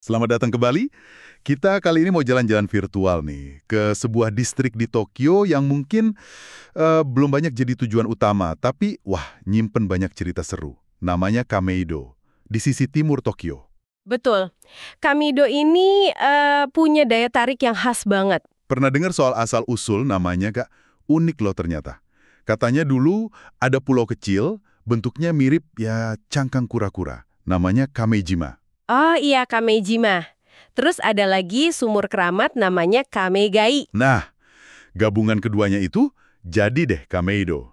Selamat datang kembali. Kita kali ini mau jalan-jalan virtual nih ke sebuah distrik di Tokyo yang mungkin belum banyak jadi tujuan utama, tapi wah, nyimpen banyak cerita seru. Namanya Kameido, di sisi timur Tokyo. Betul. Kamido ini punya daya tarik yang khas banget. Pernah dengar soal asal-usul namanya, Kak? Unik loh ternyata. Katanya dulu ada pulau kecil, bentuknya mirip ya cangkang kura-kura. Namanya Kamejima. Oh iya, Kamejima. Terus ada lagi sumur keramat namanya Kamegai. Nah, gabungan keduanya itu jadi deh Kameido.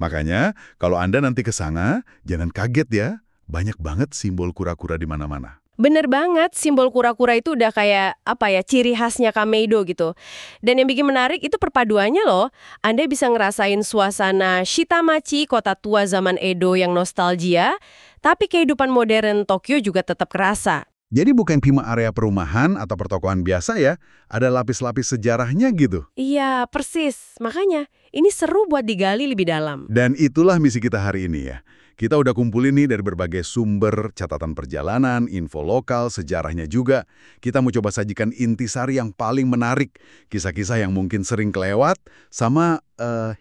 Makanya, kalau Anda nanti ke sana, jangan kaget ya. Banyak banget simbol kura-kura di mana-mana. Bener banget, simbol kura-kura itu udah kayak, apa ya, ciri khasnya Kameido gitu. Dan yang bikin menarik itu perpaduannya loh. Anda bisa ngerasain suasana Shitamachi, kota tua zaman Edo yang nostalgia, tapi kehidupan modern Tokyo juga tetap kerasa. Jadi bukan cuma area perumahan atau pertokoan biasa ya, ada lapis-lapis sejarahnya gitu. Iya, persis. Makanya, ini seru buat digali lebih dalam. Dan itulah misi kita hari ini ya. Kita udah kumpulin nih dari berbagai sumber, catatan perjalanan, info lokal, sejarahnya juga. Kita mau coba sajikan intisari yang paling menarik, kisah-kisah yang mungkin sering kelewat, sama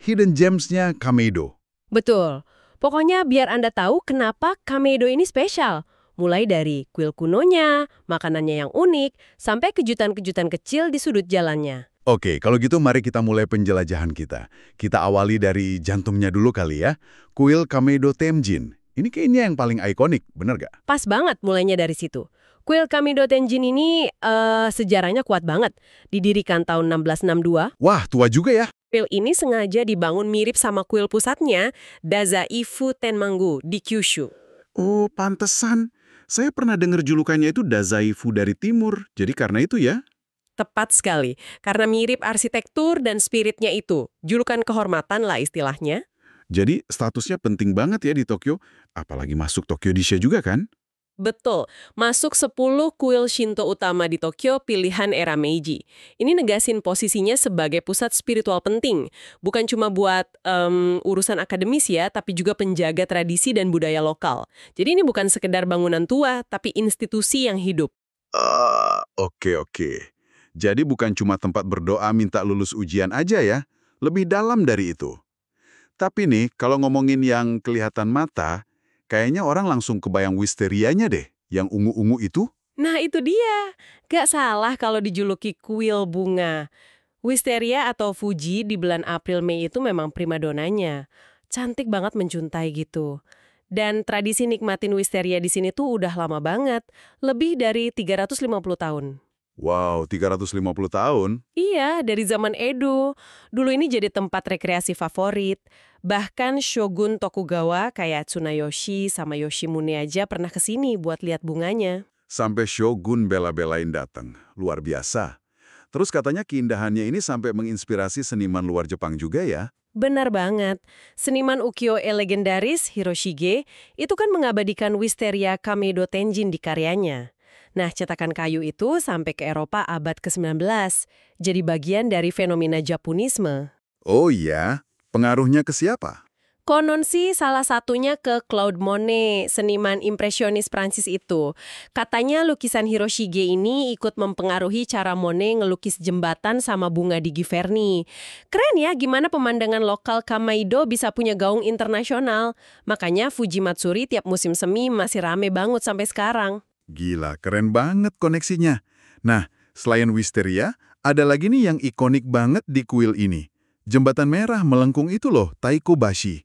hidden gems-nya Kameido. Betul. Pokoknya biar Anda tahu kenapa Kameido ini spesial. Mulai dari kuil kunonya, makanannya yang unik, sampai kejutan-kejutan kecil di sudut jalannya. Oke, kalau gitu mari kita mulai penjelajahan kita. Kita awali dari jantungnya dulu kali ya. Kuil Kameido Tenjin. Ini kayaknya yang paling ikonik, bener gak? Pas banget mulainya dari situ. Kuil Kamido Tenjin ini sejarahnya kuat banget. Didirikan tahun 1662. Wah, tua juga ya. Kuil ini sengaja dibangun mirip sama kuil pusatnya, Dazaifu Tenmangu di Kyushu. Oh, pantesan. Saya pernah dengar julukannya itu Dazaifu dari Timur. Jadi karena itu ya? Tepat sekali, karena mirip arsitektur dan spiritnya itu. Julukan kehormatan lah istilahnya. Jadi statusnya penting banget ya di Tokyo. Apalagi masuk Tokyo Disha juga kan? Betul, masuk 10 kuil Shinto utama di Tokyo pilihan era Meiji. Ini negasin posisinya sebagai pusat spiritual penting. Bukan cuma buat urusan akademis ya, tapi juga penjaga tradisi dan budaya lokal. Jadi ini bukan sekedar bangunan tua, tapi institusi yang hidup. Oke. Jadi bukan cuma tempat berdoa minta lulus ujian aja ya. Lebih dalam dari itu. Tapi nih, kalau ngomongin yang kelihatan mata, kayaknya orang langsung kebayang wisterianya deh. Yang ungu-ungu itu. Nah itu dia, gak salah kalau dijuluki kuil bunga. Wisteria atau Fuji di bulan April-Mei itu memang primadonanya. Cantik banget menjuntai gitu. Dan tradisi nikmatin wisteria di sini tuh udah lama banget, lebih dari 350 tahun. Wow, 350 tahun. Iya, dari zaman Edo. Dulu ini jadi tempat rekreasi favorit. Bahkan Shogun Tokugawa kayak Tsunayoshi sama Yoshimune aja pernah kesini buat lihat bunganya. Sampai Shogun bela-belain datang. Luar biasa. Terus katanya keindahannya ini sampai menginspirasi seniman luar Jepang juga ya? Benar banget. Seniman ukiyo-e legendaris Hiroshige itu kan mengabadikan wisteria Kameido Tenjin di karyanya. Nah, cetakan kayu itu sampai ke Eropa abad ke-19, jadi bagian dari fenomena Japonisme. Oh iya? Pengaruhnya ke siapa? Konon sih salah satunya ke Claude Monet, seniman impresionis Prancis itu. Katanya lukisan Hiroshige ini ikut mempengaruhi cara Monet ngelukis jembatan sama bunga di Giverny. Keren ya gimana pemandangan lokal Kameido bisa punya gaung internasional. Makanya Fuji Matsuri tiap musim semi masih rame banget sampai sekarang. Gila, keren banget koneksinya. Nah, selain wisteria, ada lagi nih yang ikonik banget di kuil ini. Jembatan merah melengkung itu loh, Taikobashi.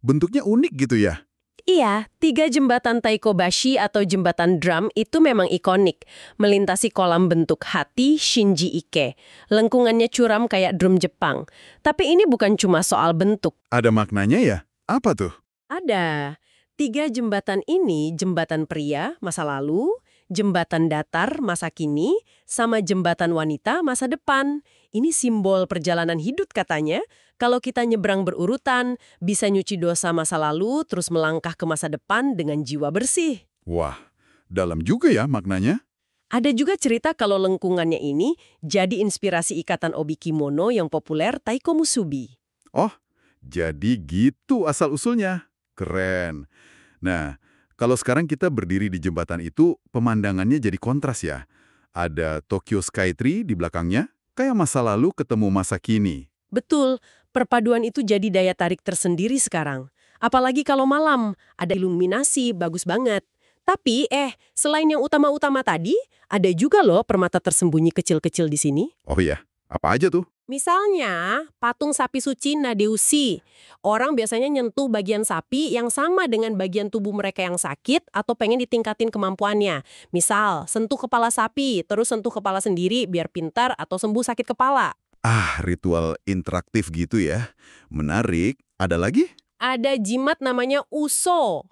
Bentuknya unik gitu ya? Iya, 3 jembatan Taikobashi atau jembatan drum itu memang ikonik. Melintasi kolam bentuk hati Shinji Ike. Lengkungannya curam kayak drum Jepang. Tapi ini bukan cuma soal bentuk. Ada maknanya ya? Apa tuh? Ada. 3 jembatan ini, jembatan pria masa lalu, jembatan datar masa kini, sama jembatan wanita masa depan. Ini simbol perjalanan hidup katanya. Kalau kita nyebrang berurutan, bisa nyuci dosa masa lalu, terus melangkah ke masa depan dengan jiwa bersih. Wah, dalam juga ya maknanya? Ada juga cerita kalau lengkungannya ini jadi inspirasi ikatan obi kimono yang populer Taiko Musubi. Oh, jadi gitu asal-usulnya. Keren. Nah, Kalau sekarang kita berdiri di jembatan itu, pemandangannya jadi kontras ya. Ada Tokyo Skytree di belakangnya, kayak masa lalu ketemu masa kini. Betul, perpaduan itu jadi daya tarik tersendiri sekarang. Apalagi kalau malam, ada iluminasi, bagus banget. Tapi, selain yang utama-utama tadi, ada juga loh permata tersembunyi kecil-kecil di sini. Oh iya, apa aja tuh? Misalnya, patung sapi suci Nadeusi. Orang biasanya nyentuh bagian sapi yang sama dengan bagian tubuh mereka yang sakit atau pengen ditingkatin kemampuannya. Misal, sentuh kepala sapi, terus sentuh kepala sendiri biar pintar atau sembuh sakit kepala. Ah, ritual interaktif gitu ya. Menarik. Ada lagi? Ada jimat namanya uso.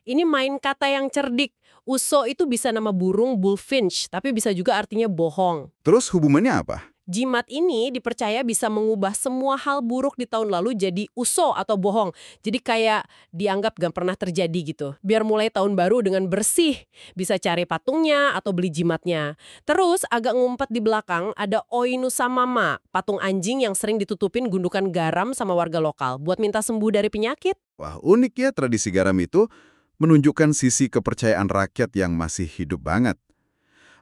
Ini main kata yang cerdik. Uso itu bisa nama burung bullfinch, tapi bisa juga artinya bohong. Terus hubungannya apa? Jimat ini dipercaya bisa mengubah semua hal buruk di tahun lalu jadi uso atau bohong. Jadi kayak dianggap gak pernah terjadi gitu. Biar mulai tahun baru dengan bersih. Bisa cari patungnya atau beli jimatnya. Terus agak ngumpet di belakang ada Oinusamama, patung anjing yang sering ditutupin gundukan garam sama warga lokal buat minta sembuh dari penyakit. Wah, unik ya tradisi garam itu menunjukkan sisi kepercayaan rakyat yang masih hidup banget.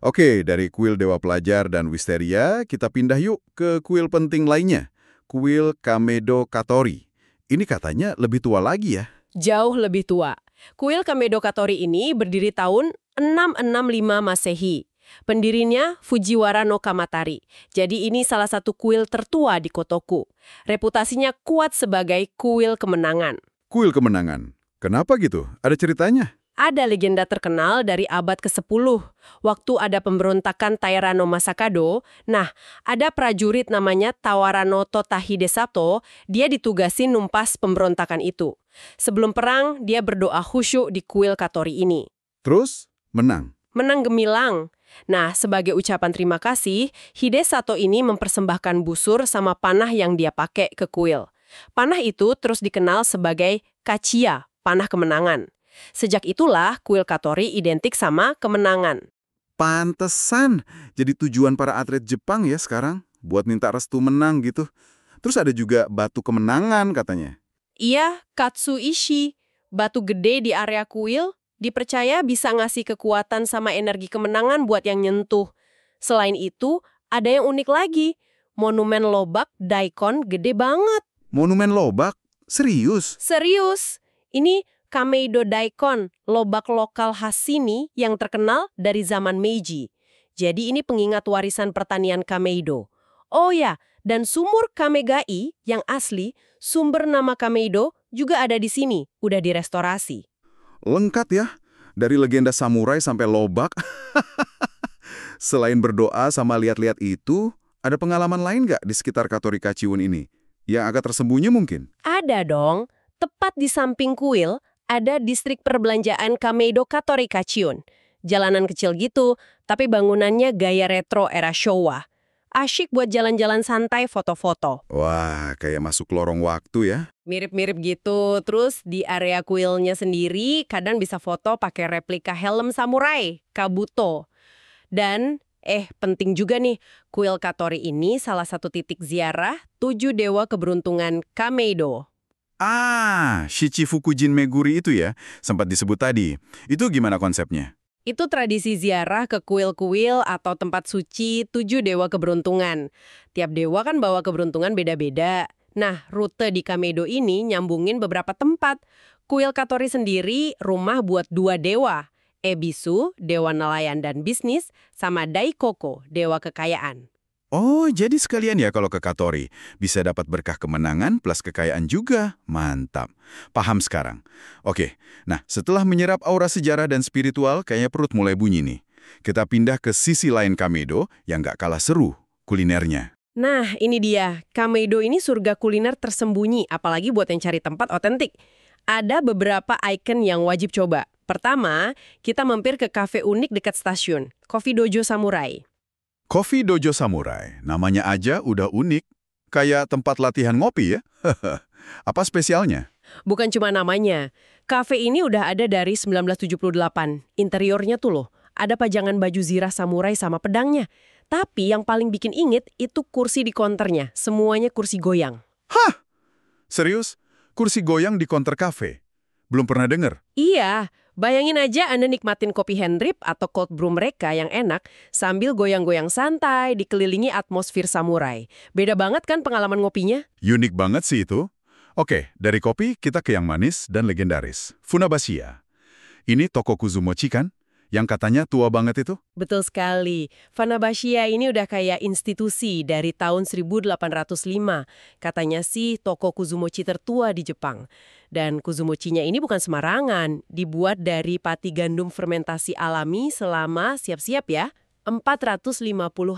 Oke, dari kuil Dewa Pelajar dan Wisteria, kita pindah yuk ke kuil penting lainnya, kuil Kamedo Katori. Ini katanya lebih tua lagi ya. Jauh lebih tua. Kuil Kamedo Katori ini berdiri tahun 665 Masehi. Pendirinya Fujiwara no Kamatari. Jadi ini salah satu kuil tertua di Kotoku. Reputasinya kuat sebagai kuil kemenangan. Kuil kemenangan. Kenapa gitu? Ada ceritanya? Ada legenda terkenal dari abad ke-10. Waktu ada pemberontakan Taira no Masakado, ada prajurit namanya Tawarano Tota Hidesato, dia ditugasi numpas pemberontakan itu. Sebelum perang, dia berdoa khusyuk di kuil Katori ini. Terus, menang. Menang gemilang. Sebagai ucapan terima kasih, Hidesato ini mempersembahkan busur sama panah yang dia pakai ke kuil. Panah itu terus dikenal sebagai Kachiya, panah kemenangan. Sejak itulah kuil Katori identik sama kemenangan. Pantesan jadi tujuan para atlet Jepang ya sekarang, buat minta restu menang gitu. Terus ada juga batu kemenangan katanya. Iya, Katsuishi, batu gede di area kuil, dipercaya bisa ngasih kekuatan sama energi kemenangan buat yang nyentuh. Selain itu, ada yang unik lagi, monumen lobak daikon gede banget. Monumen lobak? Serius? Serius, ini Kameido Daikon, lobak lokal khas sini yang terkenal dari zaman Meiji. Jadi ini pengingat warisan pertanian Kameido. Oh ya, dan sumur Kamegai yang asli, sumber nama Kameido juga ada di sini, udah direstorasi. Lengkap ya, dari legenda samurai sampai lobak. Selain berdoa sama lihat-lihat itu, ada pengalaman lain nggak di sekitar Katori Kachiun ini? Yang agak tersembunyi mungkin? Ada dong, tepat di samping kuil, ada distrik perbelanjaan Kameido Katori Kachiun. Jalanan kecil gitu, tapi bangunannya gaya retro era Showa. Asyik buat jalan-jalan santai foto-foto. Wah, kayak masuk lorong waktu ya. Mirip-mirip gitu. Terus di area kuilnya sendiri, kadang bisa foto pakai replika helm samurai, Kabuto. Dan, penting juga nih, kuil Katori ini salah satu titik ziarah 7 dewa keberuntungan Kameido. Ah, Shichifukujin Meguri itu ya, sempat disebut tadi. Itu gimana konsepnya? Itu tradisi ziarah ke kuil-kuil atau tempat suci 7 dewa keberuntungan. Tiap dewa kan bawa keberuntungan beda-beda. Rute di Kameido ini nyambungin beberapa tempat. Kuil Katori sendiri rumah buat 2 dewa. Ebisu, dewa nelayan dan bisnis, sama Daikoko, dewa kekayaan. Oh, jadi sekalian ya kalau ke Katori. Bisa dapat berkah kemenangan plus kekayaan juga. Mantap. Paham sekarang. Oke, setelah menyerap aura sejarah dan spiritual, kayaknya perut mulai bunyi nih. Kita pindah ke sisi lain Kameido yang gak kalah seru, kulinernya. Ini dia. Kameido ini surga kuliner tersembunyi, apalagi buat yang cari tempat otentik. Ada beberapa ikon yang wajib coba. Pertama, kita mampir ke kafe unik dekat stasiun, Coffee Dojo Samurai. Coffee Dojo Samurai, namanya aja udah unik. Kayak tempat latihan ngopi ya. Apa spesialnya? Bukan cuma namanya. Kafe ini udah ada dari 1978. Interiornya tuh loh, ada pajangan baju zirah samurai sama pedangnya. Tapi yang paling bikin inget itu kursi di counternya. Semuanya kursi goyang. Hah? Serius? Kursi goyang di counter kafe? Belum pernah denger? Iya, Bayangin aja Anda nikmatin kopi hand drip atau cold brew mereka yang enak sambil goyang-goyang santai dikelilingi atmosfer samurai. Beda banget kan pengalaman ngopinya? Unik banget sih itu. Oke, dari kopi kita ke yang manis dan legendaris. Funabashi. Ini toko Kuzumochi kan? Yang katanya tua banget itu? Betul sekali. Funabashi ini udah kayak institusi dari tahun 1805. Katanya sih toko Kuzumochi tertua di Jepang. Dan Kuzumochinya ini bukan sembarangan. Dibuat dari pati gandum fermentasi alami selama, siap-siap ya, 450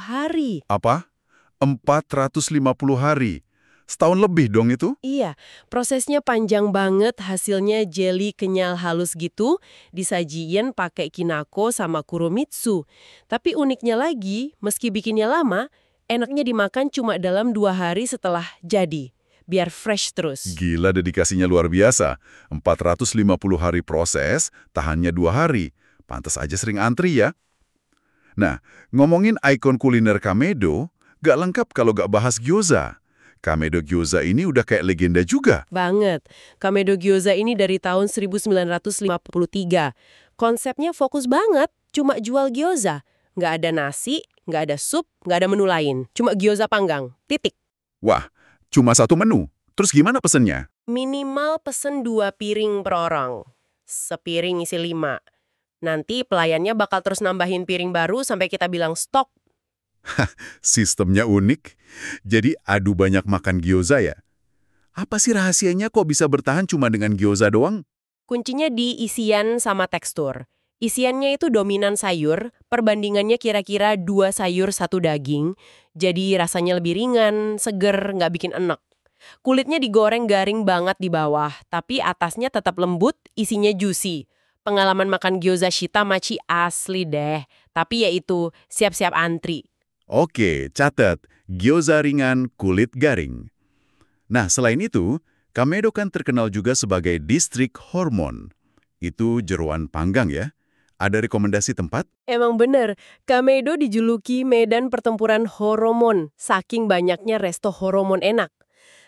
hari. Apa? 450 hari. Setahun lebih dong itu? Iya, prosesnya panjang banget, hasilnya jelly kenyal halus gitu, disajiin pakai kinako sama kuromitsu. Tapi uniknya lagi, meski bikinnya lama, enaknya dimakan cuma dalam 2 hari setelah jadi, biar fresh terus. Gila, dedikasinya luar biasa. 450 hari proses, tahannya 2 hari. Pantes aja sering antri ya. Nah, ngomongin ikon kuliner Kamedo, gak lengkap kalau gak bahas gyoza. Kamedo Gyoza ini udah kayak legenda juga. Banget. Kamedo Gyoza ini dari tahun 1953. Konsepnya fokus banget, cuma jual gyoza. Nggak ada nasi, nggak ada sup, nggak ada menu lain. Cuma gyoza panggang. Titik. Wah, cuma satu menu. Terus gimana pesennya? Minimal pesen 2 piring per orang. Sepiring isi 5. Nanti pelayannya bakal terus nambahin piring baru sampai kita bilang stok. Sistemnya unik. Jadi adu banyak makan gyoza ya? Apa sih rahasianya kok bisa bertahan cuma dengan gyoza doang? Kuncinya di isian sama tekstur. Isiannya itu dominan sayur, perbandingannya kira-kira 2 sayur 1 daging, jadi rasanya lebih ringan, seger, nggak bikin enek. Kulitnya digoreng garing banget di bawah, tapi atasnya tetap lembut, isinya juicy. Pengalaman makan gyoza shitamachi asli deh, tapi yaitu siap-siap antri. Oke, catat. Gyoza ringan, kulit garing. Nah, selain itu, Kamedo kan terkenal juga sebagai distrik hormon. Itu jeroan panggang ya? Ada rekomendasi tempat? Emang bener, Kamedo dijuluki medan pertempuran horomon, saking banyaknya resto horomon enak.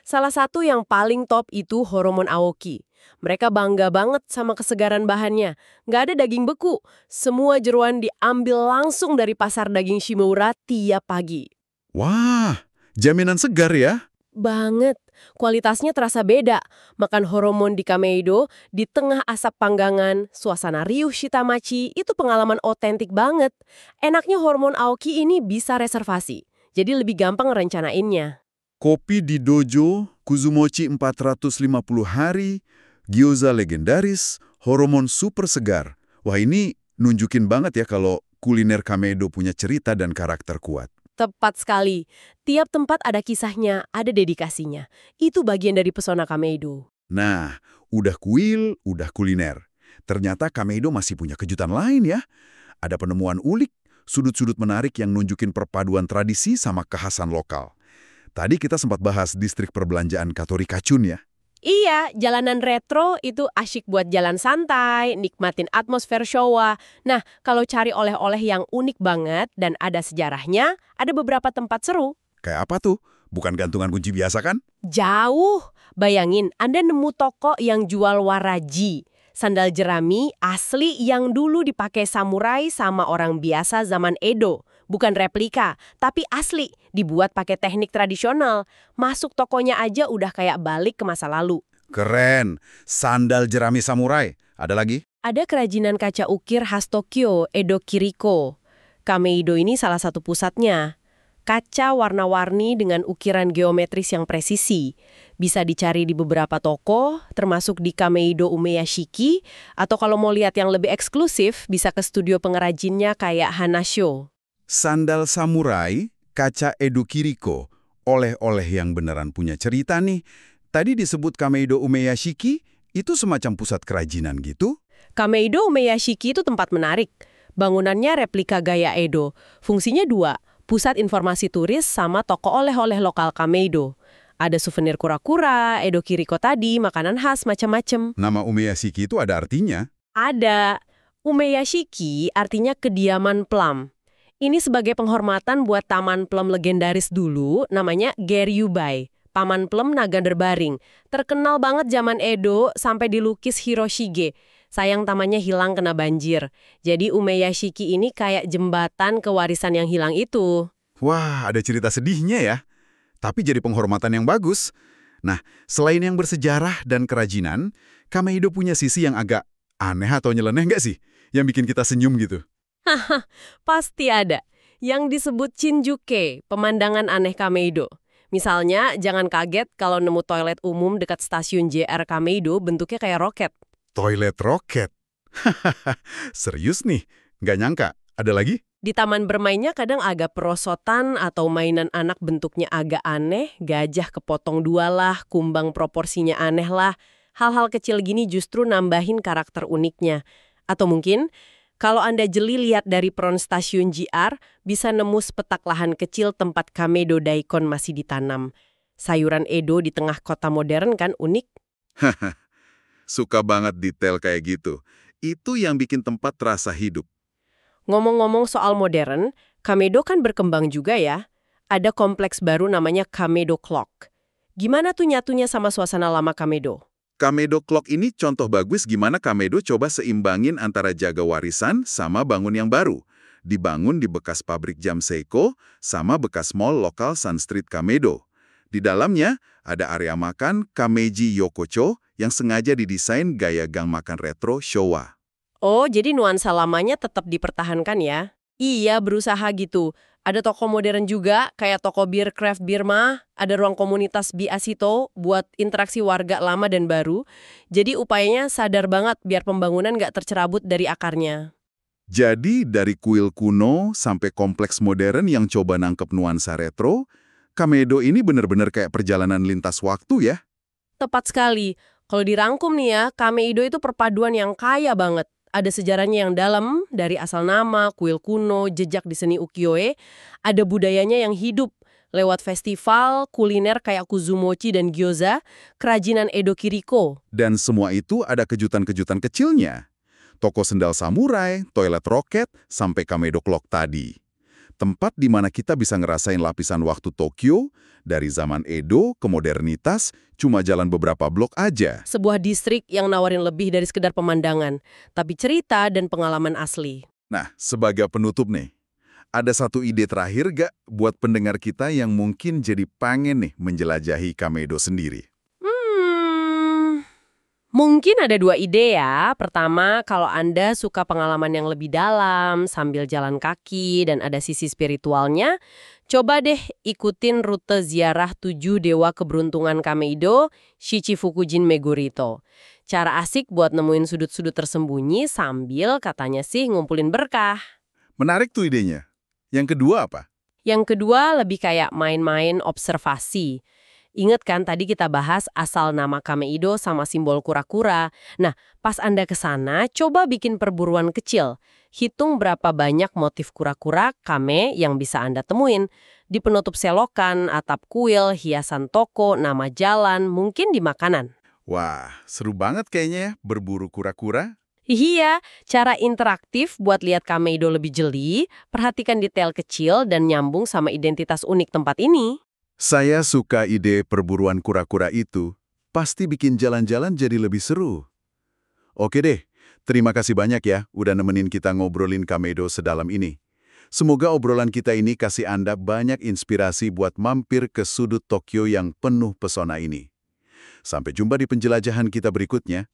Salah satu yang paling top itu Horomon Aoki. Mereka bangga banget sama kesegaran bahannya. Nggak ada daging beku. Semua jeroan diambil langsung dari pasar daging Shimura tiap pagi. Wah, jaminan segar ya? Banget. Kualitasnya terasa beda. Makan horomon di Kamedo, di tengah asap panggangan, suasana riuh shitamachi, itu pengalaman otentik banget. Enaknya Horomon Aoki ini bisa reservasi. Jadi lebih gampang rencanainnya. Kopi di dojo, Kuzumochi 450 hari, gyoza legendaris, horomon super segar. Wah, ini nunjukin banget ya kalau kuliner Kamedo punya cerita dan karakter kuat. Tepat sekali. Tiap tempat ada kisahnya, ada dedikasinya. Itu bagian dari pesona Kamedo. Nah, udah kuil, udah kuliner. Ternyata Kamedo masih punya kejutan lain ya. Ada penemuan ulik, sudut-sudut menarik yang nunjukin perpaduan tradisi sama kekhasan lokal. Tadi kita sempat bahas distrik perbelanjaan Katori Kachun ya. Iya, jalanan retro itu asyik buat jalan santai, nikmatin atmosfer Showa. Nah, kalau cari oleh-oleh yang unik banget dan ada sejarahnya, ada beberapa tempat seru. Kayak apa tuh? Bukan gantungan kunci biasa kan? Jauh. Bayangin, Anda nemu toko yang jual waraji. Sandal jerami asli yang dulu dipakai samurai sama orang biasa zaman Edo. Bukan replika, tapi asli, dibuat pakai teknik tradisional. Masuk tokonya aja udah kayak balik ke masa lalu. Keren, sandal jerami samurai. Ada lagi? Ada kerajinan kaca ukir khas Tokyo, Edo Kiriko. Kameido ini salah satu pusatnya. Kaca warna-warni dengan ukiran geometris yang presisi. Bisa dicari di beberapa toko, termasuk di Kameido Umeyashiki, atau kalau mau lihat yang lebih eksklusif, bisa ke studio pengrajinnya kayak Hanasho. Sandal samurai, kaca Edo Kiriko. Oleh-oleh yang beneran punya cerita nih. Tadi disebut Kameido Umeyashiki, itu semacam pusat kerajinan gitu? Kameido Umeyashiki itu tempat menarik. Bangunannya replika gaya Edo. Fungsinya 2, pusat informasi turis sama toko oleh-oleh lokal Kameido. Ada souvenir kura-kura, Edo Kiriko tadi, makanan khas, macam-macam. Nama Umeyashiki itu ada artinya? Ada. Umeyashiki artinya kediaman plum. Ini sebagai penghormatan buat taman plum legendaris dulu, namanya Geryubai, Paman Plum Naga Derbaring. Terkenal banget zaman Edo sampai dilukis Hiroshige. Sayang tamannya hilang kena banjir. Jadi Umeyashiki ini kayak jembatan ke warisan yang hilang itu. Wah, ada cerita sedihnya ya. Tapi jadi penghormatan yang bagus. Nah, selain yang bersejarah dan kerajinan, Kameido punya sisi yang agak aneh atau nyeleneh nggak sih? Yang bikin kita senyum gitu. Haha, pasti ada. Yang disebut Shinjuke, pemandangan aneh Kameido. Misalnya, jangan kaget kalau nemu toilet umum dekat stasiun JR Kameido bentuknya kayak roket. Toilet roket. Serius nih? Nggak nyangka. Ada lagi? Di taman bermainnya kadang agak perosotan atau mainan anak bentuknya agak aneh, gajah kepotong dua lah, kumbang proporsinya aneh lah. Hal-hal kecil gini justru nambahin karakter uniknya. Atau mungkin, kalau Anda jeli lihat dari peron stasiun JR, bisa nemu sepetak lahan kecil tempat Kameido Daikon masih ditanam. Sayuran Edo di tengah kota modern kan unik? Suka banget detail kayak gitu. Itu yang bikin tempat terasa hidup. Ngomong-ngomong soal modern, Kameido kan berkembang juga ya. Ada kompleks baru namanya Kameido Clock. Gimana tuh nyatunya sama suasana lama Kameido? Kameido Clock ini contoh bagus gimana Kameido coba seimbangin antara jaga warisan sama bangun yang baru. Dibangun di bekas pabrik jam Seiko sama bekas mall lokal Sun Street Kameido. Di dalamnya ada area makan Kameji Yokocho yang sengaja didesain gaya gang makan retro Showa. Oh, jadi nuansa lamanya tetap dipertahankan ya? Iya, berusaha gitu. Ada toko modern juga, kayak toko bir craft beer mah. Ada ruang komunitas Biasito buat interaksi warga lama dan baru. Jadi upayanya sadar banget biar pembangunan nggak tercerabut dari akarnya. Jadi dari kuil kuno sampai kompleks modern yang coba nangkep nuansa retro, Kameido ini bener-bener kayak perjalanan lintas waktu ya. Tepat sekali. Kalau dirangkum nih ya, Kameido itu perpaduan yang kaya banget. Ada sejarahnya yang dalam, dari asal nama, kuil kuno, jejak di seni ukiyo-e. Ada budayanya yang hidup, lewat festival, kuliner kayak kuzumochi dan gyoza, kerajinan Edo Kiriko. Dan semua itu ada kejutan-kejutan kecilnya. Toko sendal samurai, toilet roket, sampai Kameido Clock tadi. Tempat di mana kita bisa ngerasain lapisan waktu Tokyo, dari zaman Edo ke modernitas, cuma jalan beberapa blok aja. Sebuah distrik yang nawarin lebih dari sekedar pemandangan, tapi cerita dan pengalaman asli. Nah, sebagai penutup nih, ada satu ide terakhir gak buat pendengar kita yang mungkin jadi pengen nih menjelajahi Kameido sendiri? Mungkin ada dua ide ya. Pertama, kalau Anda suka pengalaman yang lebih dalam, sambil jalan kaki dan ada sisi spiritualnya, coba deh ikutin rute ziarah 7 Dewa Keberuntungan Kameido, Shichifukujin Megurito. Cara asik buat nemuin sudut-sudut tersembunyi sambil katanya sih ngumpulin berkah. Menarik tuh idenya. Yang kedua apa? Yang kedua lebih kayak main-main observasi. Ingat kan tadi kita bahas asal nama Kameido sama simbol kura-kura. Nah, pas Anda ke sana, coba bikin perburuan kecil. Hitung berapa banyak motif kura-kura kame yang bisa Anda temuin. Di penutup selokan, atap kuil, hiasan toko, nama jalan, mungkin di makanan. Wah, seru banget kayaknya ya berburu kura-kura. Iya, cara interaktif buat lihat Kameido lebih jeli, perhatikan detail kecil dan nyambung sama identitas unik tempat ini. Saya suka ide perburuan kura-kura itu. Pasti bikin jalan-jalan jadi lebih seru. Oke deh, terima kasih banyak ya udah nemenin kita ngobrolin Kameido sedalam ini. Semoga obrolan kita ini kasih Anda banyak inspirasi buat mampir ke sudut Tokyo yang penuh pesona ini. Sampai jumpa di penjelajahan kita berikutnya.